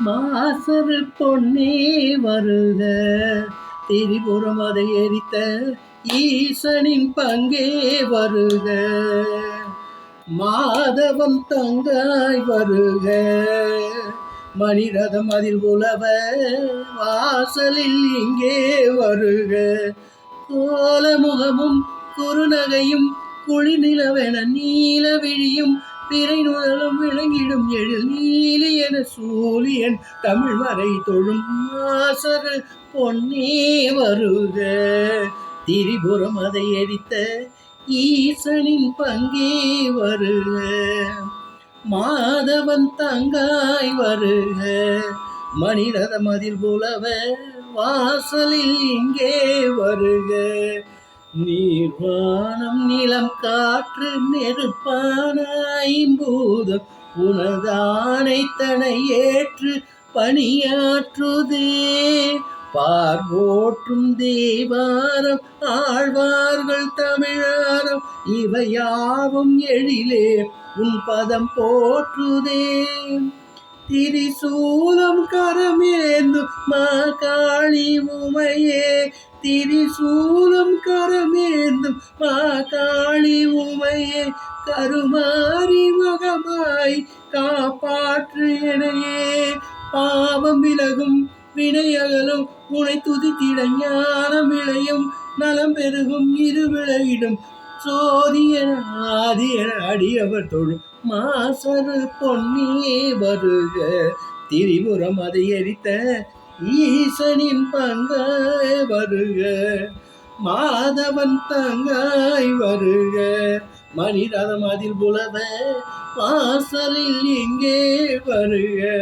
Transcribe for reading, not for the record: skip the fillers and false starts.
மாசரு பொன்னே வருக, திரிபுரம் அதை எரித்த ஈசனின் பங்கே வருக. மாதவன் தங்காய் வருக, மணிரதம் அதில் உலவ வாசலில் இங்கே வருக. கோலமுகமும் குறுநகையும் குளிநிலவென நீல விழியும் பிறை நுழலும் விளங்கிடும் எழில் நீலி என சூரியன் தமிழ் வரை தொழும் மாசரு பொன்னே வருக, திரிபுரம் அதை எரித்த ஈசனின் பங்கே வருக. மாதவன் தங்காய் வருக, மணிரதம் அதில் புலவ வாசலில் இங்கே வருக. நீர்வானம் நிலம் காற்று நெருப்பான ஐம்பூதம் உனதானைத்தனை ஏற்று பணியாற்றுதே. பார்வோற்றும் தேவாரம் ஆழ்வார்கள் தமிழாரம் இவையாவும் எழிலே உன் பதம் போற்றுதே. திரிசூலம் கரமேந்து மா காளி உமையே, திரிசூலம் கரமேந்தும் மா காளி உமையே, கருமாரி மகமாய் காப்பாற்று எனையே. பாவம் விலகும் வினையகலும் உனை துதித்திட ஞானம் விளையும் நலம் பெருகும் இருவிளையிடும் சோதி என ஆதி என அடியவர் தொழும் மாசரு பொன்னே வருக, திரிபுரம் அதை எரித்த ஈசனின் பங்காய் வருக. மாதவன் தங்காய் வருக, மணிரதம் அதில் புலவ வாசலில் இங்கே வருக.